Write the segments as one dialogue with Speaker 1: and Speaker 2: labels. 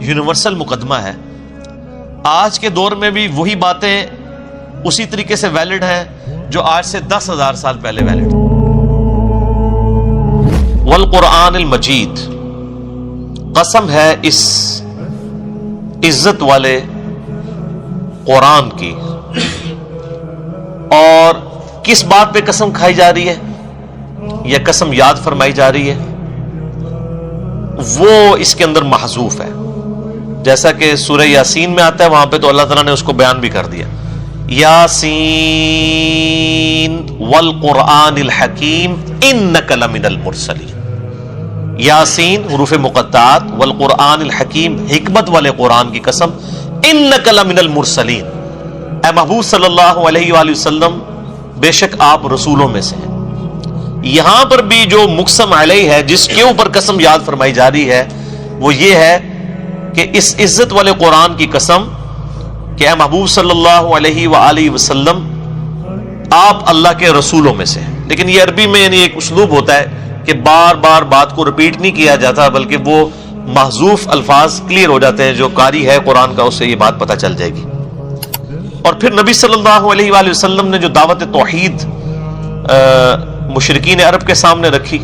Speaker 1: Universal مقدمہ ہے. آج کے دور میں بھی وہی باتیں اسی طریقے سے ویلڈ ہیں جو آج سے 10,000 سال پہلے ویلڈ. والقرآن المجید، قسم ہے اس عزت والے قرآن کی. اور کس بات پہ قسم کھائی جا رہی ہے یا قسم یاد فرمائی جا رہی ہے؟ وہ اس کے اندر محذوف ہے. جیسا کہ سورہ یاسین میں آتا ہے، وہاں پہ تو اللہ تعالیٰ نے اس کو بیان بھی کر دیا، یاسین والقرآن الحکیم انک لمن المرسلین. یاسین حروف مقطعات، والقرآن الحکیم حکمت والے قرآن کی قسم، انک لمن المرسلین، اے محبوب صلی اللہ علیہ وآلہ وسلم بے شک آپ رسولوں میں سے ہیں. یہاں پر بھی جو مقسم علیہ ہے، جس کے اوپر قسم یاد فرمائی جا رہی ہے، وہ یہ ہے کہ اس عزت والے قرآن کی قسم کہ اے محبوب صلی اللہ علیہ وآلہ وسلم آپ اللہ کے رسولوں میں سے ہیں. لیکن یہ عربی میں یعنی ایک اسلوب ہوتا ہے کہ بار بار بات کو ریپیٹ نہیں کیا جاتا، بلکہ وہ محذوف الفاظ کلیئر ہو جاتے ہیں. جو قاری ہے قرآن کا، اس سے یہ بات پتہ چل جائے گی. اور پھر نبی صلی اللہ علیہ وآلہ وسلم نے جو دعوت توحید مشرکین عرب کے سامنے رکھی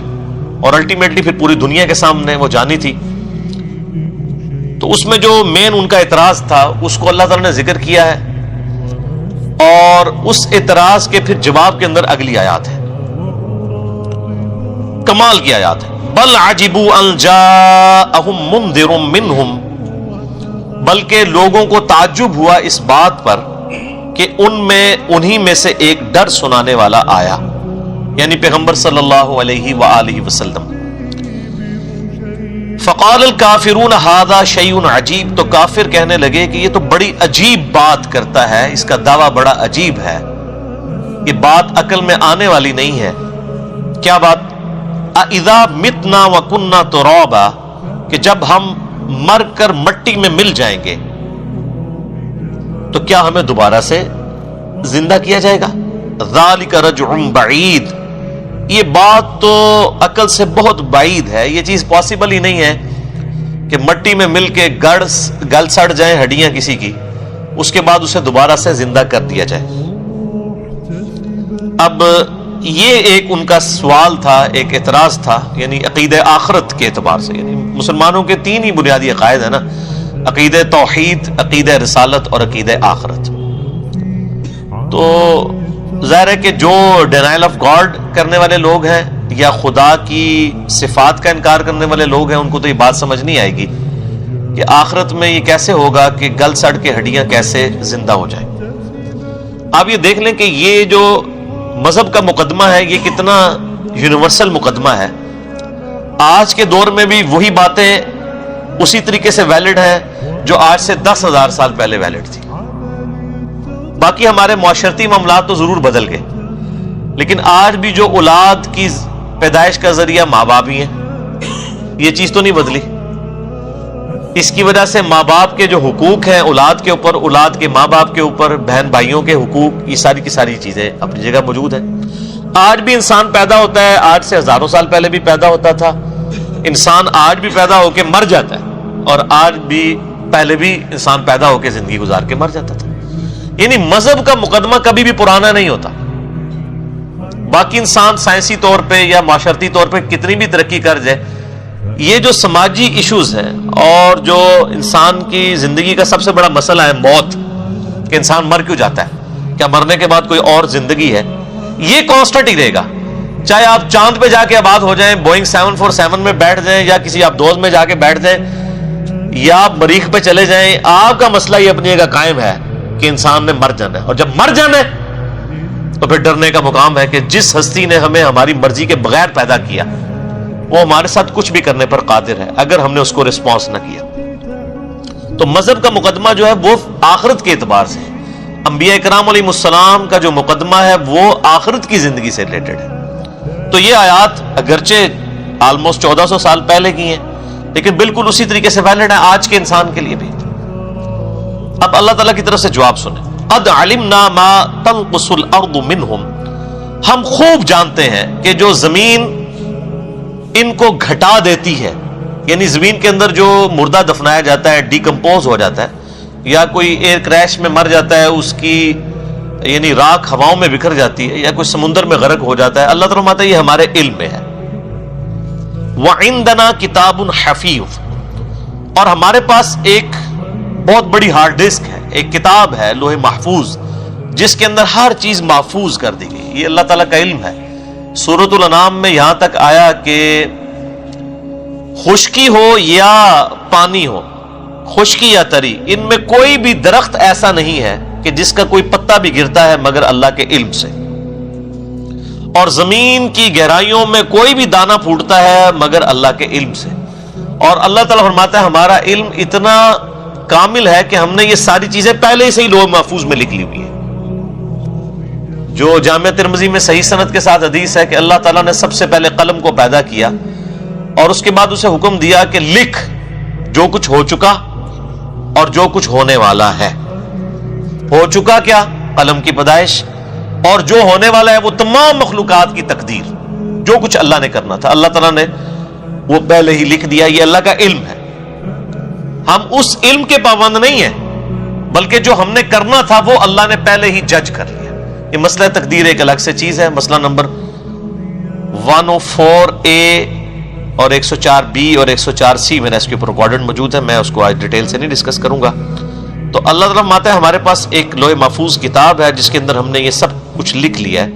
Speaker 1: اور الٹیمیٹلی پھر پوری دنیا کے سامنے وہ جانی تھی، تو اس میں جو مین ان کا اعتراض تھا اس کو اللہ تعالیٰ نے ذکر کیا ہے. اور اس اعتراض کے پھر جواب کے اندر اگلی آیات ہے، کمال کی آیات ہے. بل عجبوا ان جاءہم منذر منہم، بلکہ لوگوں کو تعجب ہوا اس بات پر کہ انہی میں سے ایک ڈر سنانے والا آیا، یعنی پیغمبر صلی اللہ علیہ وآلہ وسلم. فقال الکافرون ھذا شیء عجیب، تو کافر کہنے لگے کہ یہ تو بڑی عجیب بات کرتا ہے، اس کا دعویٰ بڑا عجیب ہے، یہ بات عقل میں آنے والی نہیں ہے. کیا بات؟ اذا متنا وکنا ترابا، کہ جب ہم مر کر مٹی میں مل جائیں گے تو کیا ہمیں دوبارہ سے زندہ کیا جائے گا؟ ذالک رجع بعید، یہ بات تو عقل سے بہت بعید ہے. یہ چیز پاسبل ہی نہیں ہے کہ مٹی میں مل کے گل سڑ جائیں ہڈیاں کسی کی، اس کے بعد اسے دوبارہ سے زندہ کر دیا جائے. اب یہ ایک ان کا سوال تھا، ایک اعتراض تھا، یعنی عقیدہ آخرت کے اعتبار سے. یعنی مسلمانوں کے 3 ہی بنیادی عقائد ہیں نا، عقیدہ توحید، عقیدہ رسالت اور عقیدہ آخرت. تو ظاہر ہے کہ جو ڈینائل آف گاڈ کرنے والے لوگ ہیں یا خدا کی صفات کا انکار کرنے والے لوگ ہیں، ان کو تو یہ بات سمجھ نہیں آئے گی کہ آخرت میں یہ کیسے ہوگا کہ گل سڑ کے ہڈیاں کیسے زندہ ہو جائیں. آپ یہ دیکھ لیں کہ یہ جو مذہب کا مقدمہ ہے یہ کتنا یونیورسل مقدمہ ہے. آج کے دور میں بھی وہی باتیں اسی طریقے سے ویلڈ ہیں جو آج سے 10,000 سال پہلے ویلڈ تھی. باقی ہمارے معاشرتی معاملات تو ضرور بدل گئے، لیکن آج بھی جو اولاد کی پیدائش کا ذریعہ ماں باپ ہی ہیں، یہ چیز تو نہیں بدلی. اس کی وجہ سے ماں باپ کے جو حقوق ہیں اولاد کے اوپر، اولاد کے ماں باپ کے اوپر، بہن بھائیوں کے حقوق، یہ ساری کی ساری چیزیں اپنی جگہ موجود ہیں. آج بھی انسان پیدا ہوتا ہے، آج سے ہزاروں سال پہلے بھی پیدا ہوتا تھا. انسان آج بھی پیدا ہو کے مر جاتا ہے، اور آج بھی پہلے بھی انسان پیدا ہو کے زندگی گزار کے مر جاتا تھا. یعنی مذہب کا مقدمہ کبھی بھی پرانا نہیں ہوتا. باقی انسان سائنسی طور پہ یا معاشرتی طور پہ کتنی بھی ترقی کر جائے، یہ جو سماجی ایشوز ہیں اور جو انسان کی زندگی کا سب سے بڑا مسئلہ ہے موت، کہ انسان مر کیوں جاتا ہے، کیا مرنے کے بعد کوئی اور زندگی ہے، یہ کانسٹنٹ ہی رہے گا. چاہے آپ چاند پہ جا کے آباد ہو جائیں، بوئنگ 747 میں بیٹھ جائیں، یا کسی آپ دوز میں جا کے بیٹھ جائیں، یا آپ مریخ پہ چلے جائیں، آپ کا مسئلہ یہ اپنی جگہ قائم ہے کہ انسان نے مر جانا ہے. اور جب مر جانا ہے تو پھر ڈرنے کا مقام ہے کہ جس ہستی نے ہمیں ہماری مرضی کے بغیر پیدا کیا، وہ ہمارے ساتھ کچھ بھی کرنے پر قادر ہے اگر ہم نے اس کو رسپانس نہ کیا. تو مذہب کا مقدمہ جو ہے وہ آخرت کے اعتبار سے، انبیاء کرام علیہ السلام کا جو مقدمہ ہے وہ آخرت کی زندگی سے ریلیٹڈ ہے. تو یہ آیات اگرچہ آلموسٹ 1400 سال پہلے کی ہیں، لیکن بالکل اسی طریقے سے ویلڈ ہے آج کے انسان کے لیے بھی. اب اللہ تعالیٰ کی طرف سے جواب سنیں. قد علمنا ما تنقص الارض منہم، ہم خوب جانتے ہیں کہ جو زمین ان کو گھٹا دیتی ہے یعنی زمین کے اندر جو مردہ دفنایا جاتا ہے، ڈیکمپوز ہو جاتا ہے، یا کوئی ایئر کریش میں مر جاتا ہے، اس کی یعنی راکھ ہواؤں میں بکھر جاتی ہے، یا کوئی سمندر میں غرق ہو جاتا ہے، اللہ تعالیٰ فرماتا ہے یہ ہمارے علم میں ہے۔ وَعِندَنَا کِتَابٌ حَفِیظٌ، اور ہمارے پاس ایک بہت بڑی ہارڈ ڈسک ہے، ایک کتاب ہے لوح محفوظ، جس کے اندر ہر چیز محفوظ کر دی گئی۔ یہ اللہ تعالیٰ کا علم ہے۔ سورۃ الانعام میں یہاں تک آیا کہ خشکی ہو یا پانی ہو، خشکی یا تری، ان میں کوئی بھی درخت ایسا نہیں ہے کہ جس کا کوئی پتا بھی گرتا ہے مگر اللہ کے علم سے، اور زمین کی گہرائیوں میں کوئی بھی دانہ پھوٹتا ہے مگر اللہ کے علم سے۔ اور اللہ تعالیٰ فرماتا ہے ہمارا علم اتنا کامل ہے کہ ہم نے یہ ساری چیزیں پہلے سے ہی لوح محفوظ میں لکھ لی ہوئی ہیں۔ جو جامع ترمذی میں صحیح سند کے ساتھ حدیث ہے کہ اللہ تعالیٰ نے سب سے پہلے قلم کو پیدا کیا اور اس کے بعد اسے حکم دیا کہ لکھ جو کچھ ہو چکا اور جو کچھ ہونے والا ہے۔ ہو چکا کیا؟ قلم کی پیدائش، اور جو ہونے والا ہے وہ تمام مخلوقات کی تقدیر، جو کچھ اللہ نے کرنا تھا اللہ تعالیٰ نے وہ پہلے ہی لکھ دیا۔ یہ اللہ کا علم ہے۔ ہم اس علم کے پابند نہیں ہیں، بلکہ جو ہم نے کرنا تھا وہ اللہ نے پہلے ہی جج کر لیا۔ یہ مسئلہ تقدیر ایک الگ سے چیز ہے۔ مسئلہ نمبر 104A اور 104B اور 104C میرا اس کے اوپر ریکارڈنگ موجود ہے، میں اس کو آج ڈیٹیل سے نہیں ڈسکس کروں گا۔ تو اللہ تعالیٰ ماتا ہے ہمارے پاس ایک لوح محفوظ کتاب ہے جس کے اندر ہم نے یہ سب کچھ لکھ لیا ہے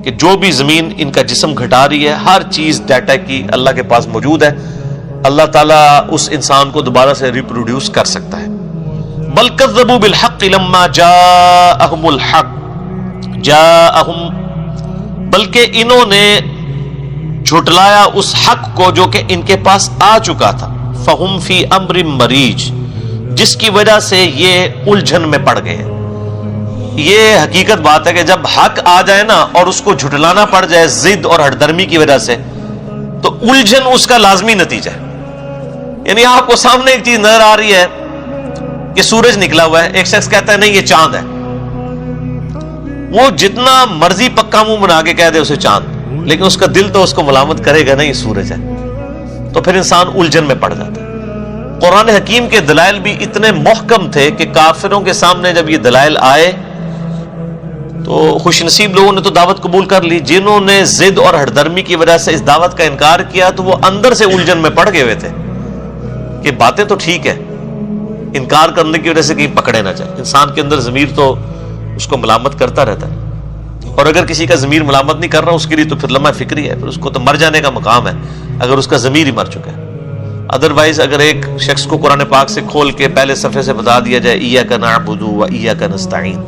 Speaker 1: کہ جو بھی زمین ان کا جسم گھٹا رہی ہے، ہر چیز ڈیٹا کی اللہ کے پاس موجود ہے۔ اللہ تعالیٰ اس انسان کو دوبارہ سے ریپروڈیوس کر سکتا ہے۔ بل کذبوا بالحق لما جاءهم الحق بلکہ انہوں نے جھٹلایا اس حق کو جو کہ ان کے پاس آ چکا تھا۔ فہم فی امر مریج، جس کی وجہ سے یہ الجھن میں پڑ گئے ہیں۔ یہ حقیقت بات ہے کہ جب حق آ جائے نا اور اس کو جھٹلانا پڑ جائے ضد اور ہٹ درمی کی وجہ سے، تو الجھن اس کا لازمی نتیجہ ہے۔ یعنی آپ کو سامنے ایک چیز نظر آ رہی ہے کہ سورج نکلا ہوا ہے، ایک شخص کہتا ہے نہیں یہ چاند ہے، وہ جتنا مرضی پکا منہ بنا کے کہہ دے اسے چاند، لیکن اس کا دل تو اس کو ملامت کرے گا نہیں، یہ سورج ہے۔ تو پھر انسان الجھن میں پڑ جاتا ہے۔ قرآن حکیم کے دلائل بھی اتنے محکم تھے کہ کافروں کے سامنے جب یہ دلائل آئے تو خوش نصیب لوگوں نے تو دعوت قبول کر لی، جنہوں نے ضد اور ہٹ درمی کی وجہ سے اس دعوت کا انکار کیا تو وہ اندر سے الجھن میں پڑ گئے ہوئے تھے کہ باتیں تو ٹھیک ہے، انکار کرنے کی وجہ سے کہیں پکڑے نہ جائے۔ انسان کے اندر ضمیر تو اس کو ملامت کرتا رہتا ہے، اور اگر کسی کا ضمیر ملامت نہیں کر رہا اس کے لیے تو پھر لمحہ فکری ہے، پھر اس کو تو مر جانے کا مقام ہے اگر اس کا ضمیر ہی مر چکا ہے۔ ادروائز اگر ایک شخص کو قرآن پاک سے کھول کے پہلے صفحے سے بتا دیا جائے ایاک نعبد و ایاک نستعین،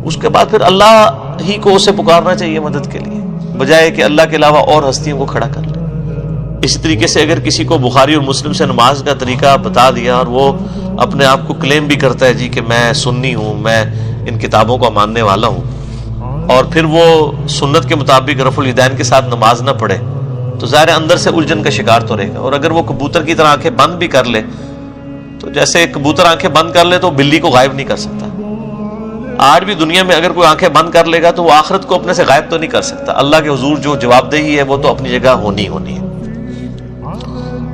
Speaker 1: اس کے بعد پھر اللہ ہی کو اسے پکارنا چاہیے مدد کے لیے، بجائے کہ اللہ کے علاوہ اور ہستیوں کو کھڑا کر لے۔ اسی طریقے سے اگر کسی کو بخاری اور مسلم سے نماز کا طریقہ بتا دیا اور وہ اپنے آپ کو کلیم بھی کرتا ہے جی کہ میں سنی ہوں، میں ان کتابوں کا ماننے والا ہوں، اور پھر وہ سنت کے مطابق رفع الیدین کے ساتھ نماز نہ پڑھے، تو ظاہر اندر سے الجھن کا شکار تو رہے گا۔ اور اگر وہ کبوتر کی طرح آنکھیں بند بھی کر لے تو جیسے کبوتر آنکھیں بند کر لے تو بلی کو غائب نہیں کر سکتا، آج بھی دنیا میں اگر کوئی آنکھیں بند کر لے گا تو وہ آخرت کو اپنے سے غائب تو نہیں کر سکتا۔ اللہ کے حضور جو جواب دہی ہے وہ تو اپنی جگہ ہونی ہے۔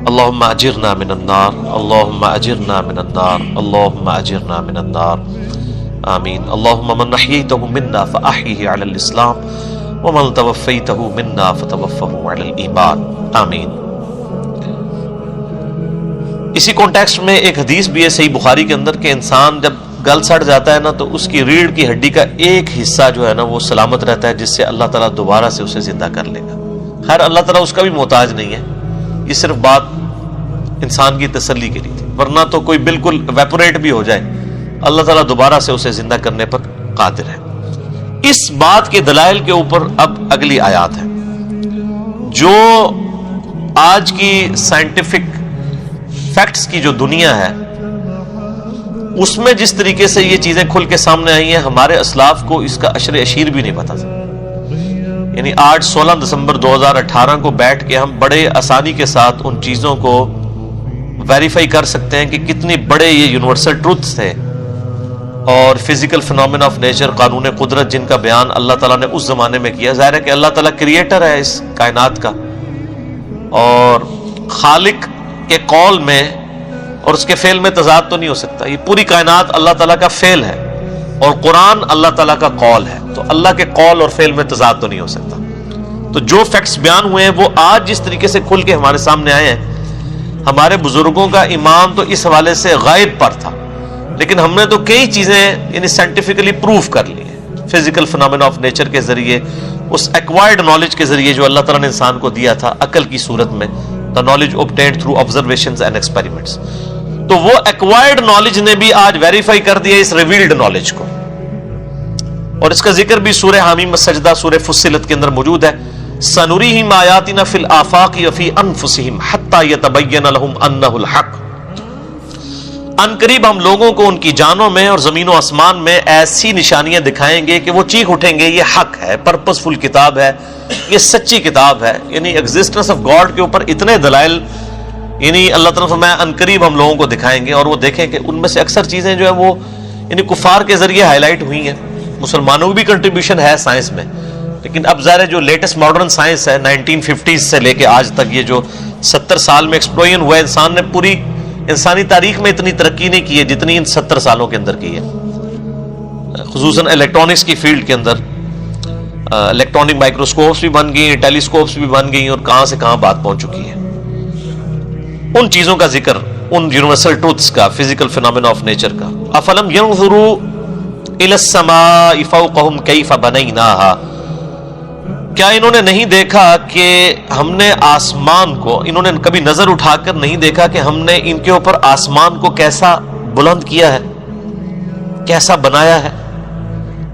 Speaker 1: اللہم اجرنا من النار، اللہم اجرنا من النار، اللہم اجرنا من النار، آمین۔ اللہم من احییتہ منا فاحیہ علی الاسلام ومن توفیتہ منا فتوفہ علی الایمان، آمین۔ اسی کانٹیکسٹ میں ایک حدیث بھی ہے صحیح بخاری کے اندر کہ انسان جب گل سڑ جاتا ہے نا تو اس کی ریڑھ کی ہڈی کا ایک حصہ جو ہے نا وہ سلامت رہتا ہے، جس سے اللہ تعالیٰ دوبارہ سے اسے زندہ کر لے گا۔ خیر اللہ تعالیٰ اس کا بھی محتاج نہیں ہے، یہ صرف بات انسان کی تسلی کے لیے تھی، ورنہ تو کوئی بالکل ویپوریٹ بھی ہو جائے اللہ تعالیٰ دوبارہ سے اسے زندہ کرنے پر قادر ہے۔ اس بات کے دلائل کے اوپر اب اگلی آیات ہے۔ جو آج کی سائنٹیفک فیکٹس کی جو دنیا ہے اس میں جس طریقے سے یہ چیزیں کھل کے سامنے آئی ہیں، ہمارے اسلاف کو اس کا عشر اشیر بھی نہیں پتا تھا۔ یعنی آج 16 دسمبر 2018 کو بیٹھ کے ہم بڑے آسانی کے ساتھ ان چیزوں کو ویریفائی کر سکتے ہیں کہ کتنی بڑے یہ یونیورسل ٹروتھس تھے، اور فزیکل فنومینا آف نیچر، قانون قدرت، جن کا بیان اللہ تعالیٰ نے اس زمانے میں کیا۔ ظاہر ہے کہ اللہ تعالیٰ کریٹر ہے اس کائنات کا، اور خالق کے قول میں اور اس کے فعل میں تضاد تو نہیں ہو سکتا. یہ پوری کائنات اللہ تعالیٰ کا فعل ہے اور قرآن اللہ تعالیٰ کا قول ہے, تو اللہ کے قول اور فعل میں تضاد تو نہیں ہو سکتا. تو جو فیکٹس بیان ہوئے ہیں وہ آج جس طریقے سے کھل کے ہمارے سامنے آئے ہیں, ہمارے بزرگوں کا ایمان تو اس حوالے سے غائب پر تھا, لیکن ہم نے تو کئی چیزیں یعنی سائنٹیفکلی پروف کر لی ہیں, فزیکل فنامنا آف نیچر کے ذریعے, اس ایکوائرڈ نالج کے ذریعے جو اللہ تعالیٰ نے انسان کو دیا تھا عقل کی صورت میں, the knowledge obtained through observations and experiments. تو وہ ایکوائرڈ نالج نے بھی آج ویریفائی کر دیا اس ریویلڈ نالج کو, اور اس کا ذکر بھی سورہ حامیم السجدہ سورہ فصلت کے اندر موجود ہے. سنریہم آیاتنا فی الآفاق وفی انفسہم حتی یتبین لہم انہ الحق. ان قریب ہم لوگوں کو ان کی جانوں میں اور زمین و آسمان میں ایسی نشانیاں دکھائیں گے کہ وہ چیخ اٹھیں گے یہ حق ہے, پرپسفل کتاب ہے, یہ سچی کتاب ہے. یعنی ایگزسٹنس آف گاڈ کے اوپر اتنے دلائل یعنی اللہ تعالیٰ نے فرمایا ان قریب ہم لوگوں کو دکھائیں گے, اور وہ دیکھیں کہ ان میں سے اکثر چیزیں جو ہے وہ یعنی کفار کے ذریعے ہائی لائٹ ہوئی ہیں. مسلمانوں کی بھی کنٹریبیوشن ہے سائنس میں, لیکن اب ظاہر ہے جو لیٹسٹ ماڈرن سائنس ہے 1950s سے لے کے آج تک, یہ جو 70 سال میں ایکسپلوژن ہوا ہے, انسان نے پوری انسانی تاریخ میں اتنی ترقی نہیں کی ہے جتنی ان 70 سالوں کے اندر کی ہے. خصوصاً الیکٹرانکس کی فیلڈ کے اندر الیکٹرانک مائکروسکوپس بھی بن گئی ہیں, ٹیلیسکوپس بھی بن گئی ہیں, اور کہاں سے کہاں بات پہنچ چکی ہے. ان چیزوں کا ذکر, ان یونیورسل ٹروتھس کا, فزیکل فینومینا آف نیچر کا. افلم ينظروا الى السماء فوقهم كيف بنيناها. کیا انہوں نے نہیں دیکھا کہ ہم نے آسمان کو, انہوں نے کبھی نظر اٹھا کر نہیں دیکھا کہ ہم نے ان کے اوپر آسمان کو کیسا بلند کیا ہے, کیسا بنایا ہے.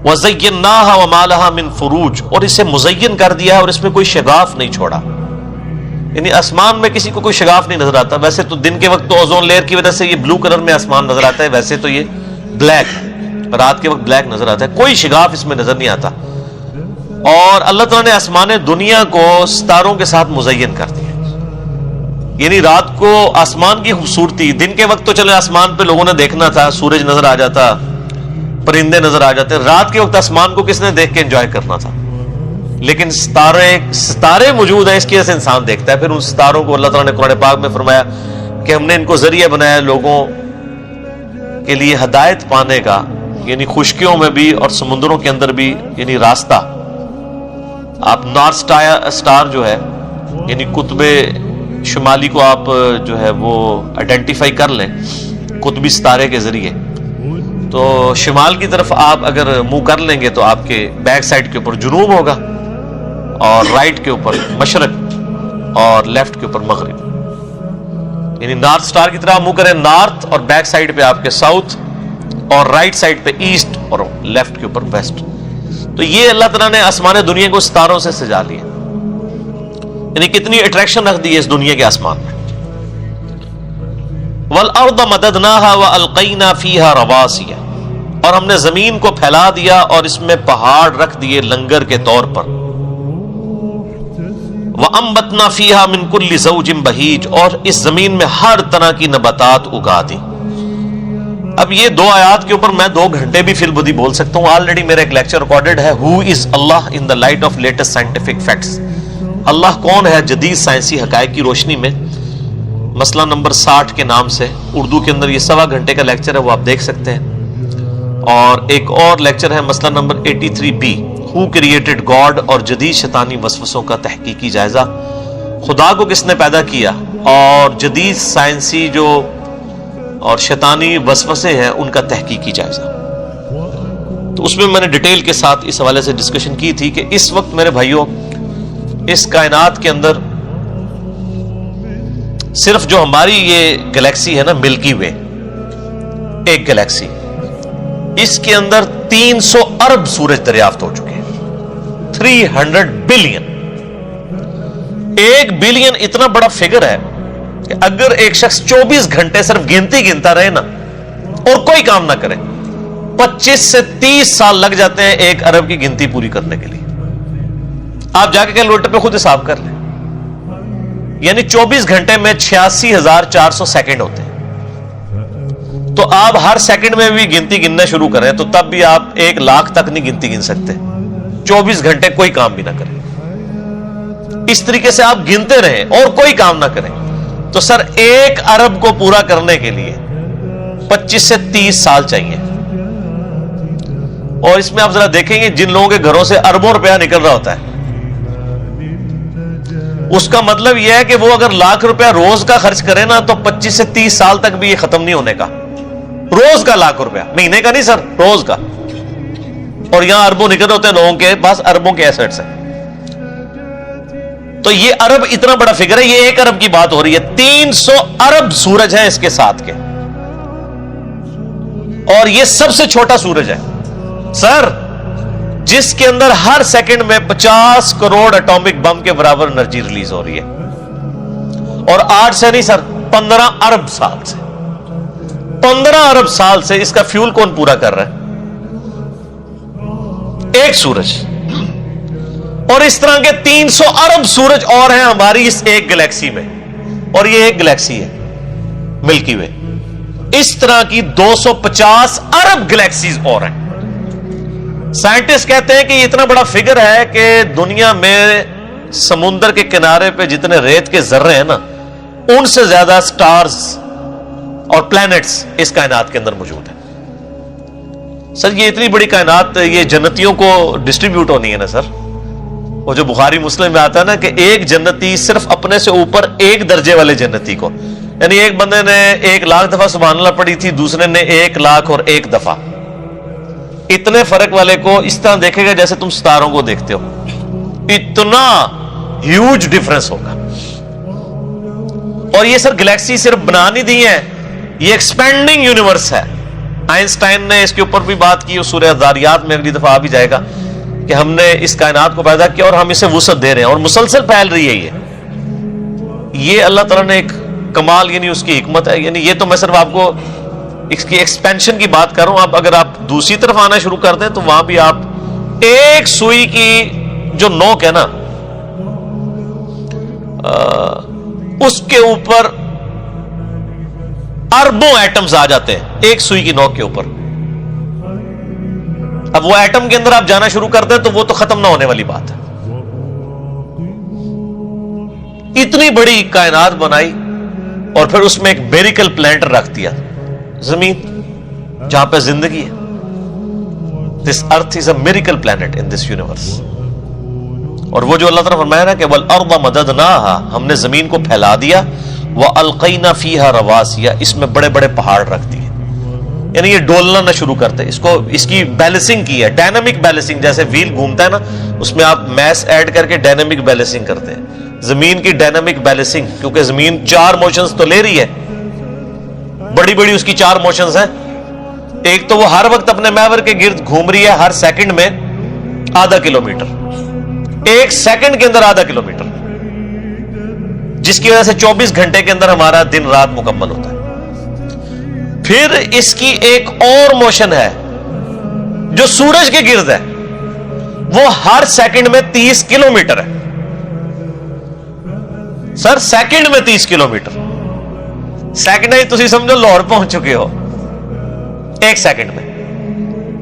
Speaker 1: وَزَيَّنَّاهَا وَمَا لَهَا مِن فُرُوجٍ, اور اسے مزین کر دیا ہے اور اس میں کوئی شگاف نہیں چھوڑا. یعنی آسمان میں کسی کو کوئی شگاف نہیں نظر آتا. ویسے تو دن کے وقت تو اوزون لیئر کی وجہ سے یہ بلو کلر میں آسمان نظر آتا ہے, ویسے تو یہ بلیک ہے, رات کے وقت بلیک نظر آتا ہے, کوئی شگاف اس میں نظر نہیں آتا. اور اللہ تعالیٰ نے آسمان دنیا کو ستاروں کے ساتھ مزین کر دیا. یعنی رات کو آسمان کی خوبصورتی, دن کے وقت تو چلے آسمان پہ لوگوں نے دیکھنا تھا, سورج نظر آ جاتا, پرندے نظر آ جاتے, رات کے وقت آسمان کو کس نے دیکھ کے انجوائے کرنا تھا. لیکن ستارے موجود ہیں, اس کی وجہ سے انسان دیکھتا ہے. پھر ان ستاروں کو اللہ تعالیٰ نے قرآن پاک میں فرمایا کہ ہم نے ان کو ذریعہ بنایا لوگوں کے لیے ہدایت پانے کا, یعنی خشکیوں میں بھی اور سمندروں کے اندر بھی, یعنی راستہ. آپ نارتھ سٹار جو ہے یعنی قطب شمالی کو آپ جو ہے وہ آئیڈینٹیفائی کر لیں قطبی ستارے کے ذریعے, تو شمال کی طرف آپ اگر منہ کر لیں گے تو آپ کے بیک سائڈ کے اوپر جنوب ہوگا, اور رائٹ کے اوپر مشرق, اور لیفٹ کے اوپر مغرب. یعنی نارتھ سٹار کی طرح منہ کریں نارتھ, اور بیک سائڈ پہ آپ کے ساؤتھ, اور رائٹ سائڈ پہ ایسٹ, اور لیفٹ کے اوپر ویسٹ. تو یہ اللہ تعالیٰ نے آسمان دنیا کو ستاروں سے سجا لیا. یعنی کتنی اٹریکشن رکھ دی ہے اس دنیا کے آسمان میں. وَالْأَرْضَ مَدَدْنَاهَا وَأَلْقَيْنَا فِيهَا رَوَاسِيَ, اور ہم نے زمین کو پھیلا دیا اور اس میں پہاڑ رکھ دیے لنگر کے طور پر. وَأَنبَتْنَا فِيهَا مِن كُلِّ زَوْجٍ بَهِيجٍ, اور اس زمین میں ہر طرح کی نباتات اگا دی. اب یہ دو آیات کے اوپر میں 2 گھنٹے بھی فی البدی بول سکتا ہوں. آلریڈی میرا ایک لیکچر ریکارڈڈ ہے, who is Allah in the light of latest scientific facts. اللہ کون ہے جدید سائنسی حقائق کی روشنی میں, مسئلہ نمبر 60 کے نام سے. اردو کے اندر یہ 1.25 گھنٹے کا لیکچر ہے, وہ آپ دیکھ سکتے ہیں. اور ایک اور لیکچر ہے مسئلہ number 83B, who created God, اور جدید شیطانی وسوسوں کا تحقیقی جائزہ. خدا کو کس نے پیدا کیا, اور جدید سائنسی جو اور شیطانی وسوسے ہیں ان کا تحقیقی جائزہ. تو اس میں میں نے ڈیٹیل کے ساتھ اس حوالے سے ڈسکشن کی تھی کہ اس وقت میرے بھائیوں اس کائنات کے اندر صرف جو ہماری یہ گلیکسی ہے نا ملکی وے, ایک گلیکسی, اس کے اندر 300 ارب سورج دریافت ہو چکے ہیں. 300 بلین. 1 بلین اتنا بڑا فگر ہے کہ اگر ایک شخص 24 گھنٹے صرف گنتی گنتا رہے نا اور کوئی کام نہ کرے, 25 سے 30 سال لگ جاتے ہیں 1 ارب کی گنتی پوری کرنے کے لیے. آپ جا کے کیلکولیٹر پہ خود حساب کر لیں. یعنی 24 گھنٹے میں 86,400 سیکنڈ ہوتے ہیں. تو آپ ہر سیکنڈ میں بھی گنتی گننا شروع کریں تو تب بھی آپ 1 لاکھ تک نہیں گنتی گن سکتے, 24 گھنٹے کوئی کام بھی نہ کریں. اس طریقے سے آپ گنتے رہیں اور کوئی کام نہ کریں تو سر 1 ارب کو پورا کرنے کے لیے 25 سے 30 سال چاہیے. اور اس میں آپ ذرا دیکھیں گے جن لوگوں کے گھروں سے اربوں روپیہ نکل رہا ہوتا ہے، اس کا مطلب یہ ہے کہ وہ اگر لاکھ روپیہ روز کا خرچ کرے نا تو 25 سے 30 سال تک بھی یہ ختم نہیں ہونے کا. روز کا لاکھ روپیہ، مہینے کا نہیں سر، روز کا. اور یہاں اربوں نکل ہوتے ہیں لوگوں کے پاس، اربوں کے ایسٹس ہیں. تو یہ ارب اتنا بڑا فگر ہے، یہ 1 ارب کی بات ہو رہی ہے. 300 ارب سورج ہیں اس کے ساتھ کے، اور یہ سب سے چھوٹا سورج ہے سر، جس کے اندر ہر سیکنڈ میں 50 کروڑ اٹامک بم کے برابر انرجی ریلیز ہو رہی ہے. اور 8 سے نہیں سر، 15 ارب سال سے، 15 ارب سال سے اس کا فیول کون پورا کر رہا ہے؟ ایک سورج. اور اس طرح کے 300 ارب سورج اور ہیں ہماری اس ایک گلیکسی میں، اور یہ ایک گلیکسی ہے ملکی وے. اس طرح کی 250 ارب گلیکسیز اور ہیں. سائنٹسٹ کہتے ہیں کہ یہ اتنا بڑا فگر ہے کہ دنیا میں سمندر کے کنارے پہ جتنے ریت کے ذرے ہیں نا، ان سے زیادہ سٹارز اور پلانٹس اس کائنات کے اندر موجود ہیں. سر یہ اتنی بڑی کائنات، یہ جنتیوں کو ڈسٹریبیوٹ ہونی ہے نا سر. وہ جو بخاری مسلم میں آتا ہے نا کہ ایک جنتی صرف اپنے سے اوپر 1 درجے والے جنتی کو، یعنی ایک بندے نے 1 لاکھ دفعہ سبحان اللہ پڑھی تھی، دوسرے نے 1 لاکھ اور 1 دفعہ. اتنے فرق والے کو اس طرح دیکھے گا جیسے تم ستاروں کو دیکھتے ہو. اتنا ہیوج ڈفرنس ہوگا. اور یہ سر گلیکسی صرف بنا نہیں دی ہے، یہ ایکسپینڈنگ یونیورس ہے. آئنسٹائن نے اس کے اوپر بھی بات کی، سورہ ذاریات میں اگلی دفعہ آ بھی جائے گا کہ ہم نے اس کائنات کو پیدا کیا اور ہم اسے وسعت دے رہے ہیں اور مسلسل پھیل رہی ہے. یہ اللہ تعالیٰ نے ایک کمال، یعنی اس کی حکمت ہے. یعنی یہ تو میں صرف آپ کو اس کی ایکسپینشن کی بات کر رہا ہوں. اگر آپ دوسری طرف آنا شروع کر دیں تو وہاں بھی آپ ایک سوئی کی جو نوک ہے نا، اس کے اوپر اربوں ایٹمز آ جاتے ہیں ایک سوئی کی نوک کے اوپر. اب وہ ایٹم کے اندر آپ جانا شروع کر دیں تو وہ تو ختم نہ ہونے والی بات ہے. اتنی بڑی کائنات بنائی اور پھر اس میں ایک میریکل پلانٹ رکھ دیا، زمین جہاں پہ زندگی ہے. This earth is a miracle planet in this universe. اور وہ جو اللہ تعالیٰ فرمایا نا کہ وَالْأَرْضَ مَدَدْنَاهَا، ہم نے زمین کو پھیلا دیا، وَأَلْقَيْنَا فِيهَا رَوَاسِيَ، اس میں بڑے بڑے پہاڑ رکھ دیے. یعنی یہ ڈولنا نہ شروع کرتے، اس کی بیلنسنگ کی ہے، ڈائنامک بیلنسنگ. جیسے ویل گھومتا ہے نا، اس میں آپ میس ایڈ کر کے ڈائنامک بیلنسنگ کرتے ہیں. زمین کی ڈائنامک بیلنسنگ، کیونکہ زمین 4 موشنز تو لے رہی ہے، بڑی بڑی اس کی 4 موشنز ہیں. ایک تو وہ ہر وقت اپنے محور کے گرد گھوم رہی ہے، ہر سیکنڈ میں ½ کلومیٹر، 1 سیکنڈ کے اندر ½ کلومیٹر، جس کی وجہ سے 24 گھنٹے کے اندر ہمارا دن رات مکمل ہوتا ہے. پھر اس کی ایک اور موشن ہے جو سورج کے گرد ہے، وہ ہر سیکنڈ میں 30 کلومیٹر ہے. سر سیکنڈ میں 30 کلومیٹر، سیکنڈ ہے تسی سمجھو لاہور پہنچ چکے ہو 1 سیکنڈ میں.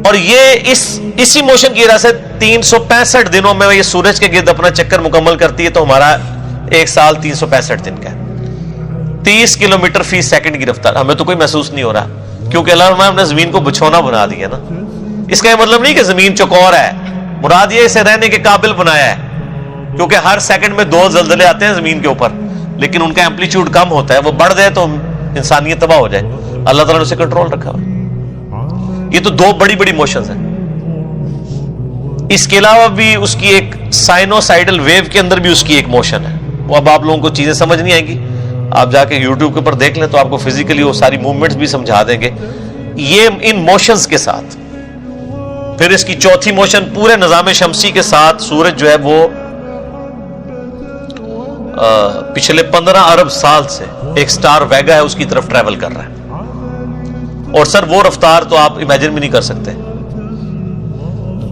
Speaker 1: اور یہ اسی موشن کی وجہ سے 365 دنوں میں یہ سورج کے گرد اپنا چکر مکمل کرتی ہے. تو ہمارا 1 سال 365 دن کا ہے. 30 کلومیٹر فی سیکنڈ کی رفتار. ہمیں تو کوئی محسوس نہیں ہو رہا کیونکہ اللہ نے زمین کو بچھونا بنا دیا نا. اس کا یہ مطلب نہیں کہ زمین چوکور ہے، مراد یہ اسے رہنے کے قابل بنایا ہے، کیونکہ ہر سیکنڈ میں 2 زلزلے آتے ہیں زمین کے اوپر، لیکن ان کا ایمپلیٹیوڈ کم ہوتا ہے. وہ بڑھ جائے تو انسانیت تباہ ہو جائے. اللہ تعالیٰ نے اسے کنٹرول رکھا ہوا. یہ تو 2 بڑی بڑی موشنز ہیں. اس کے علاوہ بھی اس کی ایک سائنوسائیڈل ویو کے اندر بھی اس کی ایک موشن ہے. وہ اب آپ لوگوں کو چیزیں سمجھ نہیں آئیں گی، آپ جا کے یوٹیوب کے اوپر دیکھ لیں تو آپ کو فزیکلی وہ ساری موومنٹس بھی سمجھا دیں گے. یہ ان موشنز کے ساتھ پھر اس کی چوتھی موشن پورے نظام شمسی کے ساتھ سورج جو ہے وہ پچھلے 15 ارب سال سے ایک سٹار ویگا ہے اس کی طرف ٹریول کر رہا ہے. اور سر وہ رفتار تو آپ امیجن بھی نہیں کر سکتے،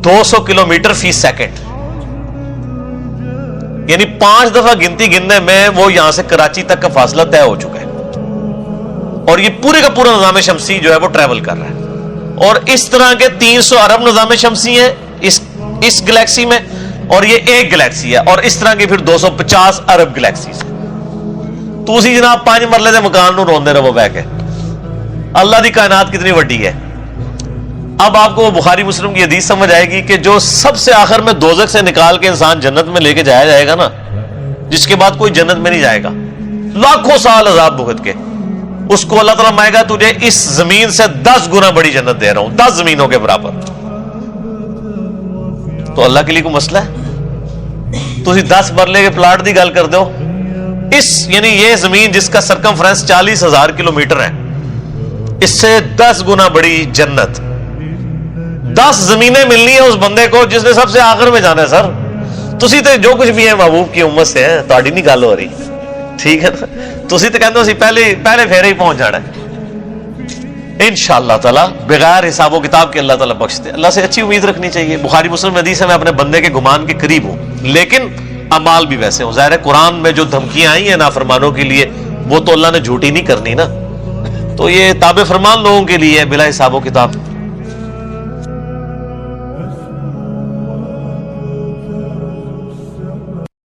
Speaker 1: 200 کلومیٹر فی سیکنڈ. یعنی 5 دفعہ گنتی گننے میں وہ یہاں سے کراچی تک کا فاصلہ طے ہو چکا ہے. اور یہ پورے کا پورا نظام شمسی جو ہے وہ ٹریول کر رہا ہے. اور اس طرح کے 300 ارب نظام شمسی ہیں اس گلیکسی میں، اور یہ ایک گلیکسی ہے. اور اس طرح کی پھر 250 ارب گلیکسیز. تسی جناب 5 مرلے دے مکان نو روندے رہو بہ کے. اللہ دی کائنات کتنی وڈی ہے. اب آپ کو وہ بخاری مسلم کی حدیث سمجھ آئے گی کہ جو سب سے آخر میں دوزخ سے نکال کے انسان جنت میں لے کے جایا جائے گا نا، جس کے بعد کوئی جنت میں نہیں جائے گا، لاکھوں سال عذاب بھگت کے، اس کو اللہ تعالیٰ مائے گا تجھے اس زمین سے 10 گنا بڑی جنت دے رہا ہوں، 10 زمینوں کے برابر. تو اللہ کے لیے کوئی مسئلہ ہے؟ تسی 10 مرلے کے پلاٹ دی گل کر دو. اس یعنی یہ زمین جس کا سرکمفرنس 40,000 کلومیٹر ہے، اس سے 10 گنا بڑی جنت، 10 زمینیں ملنی ہیں اس بندے کو جس نے سب سے آخر میں جانا ہے. سر تسی تو جو کچھ بھی ہے محبوب کی امت سے ہیں، تہاڈی نہیں گل ہو رہی، ٹھیک ہے نا. تسی تو کہندے ہو پہلے پھیرے ہی پہنچ جانا ہے. انشاءاللہ تعالیٰ بغیر حساب و کتاب کے اللہ تعالیٰ بخش دے. اللہ سے اچھی امید رکھنی چاہیے. بخاری مسلم حدیث ہے میں اپنے بندے کے گمان کے قریب ہوں، لیکن اعمال بھی ویسے ہوں. ظاہر ہے قرآن میں جو دھمکیاں آئی ہیں نافرمانوں کے لیے وہ تو اللہ نے جھوٹی نہیں کرنی نا، تو یہ تابع فرمان لوگوں کے لیے بلا حساب و کتاب.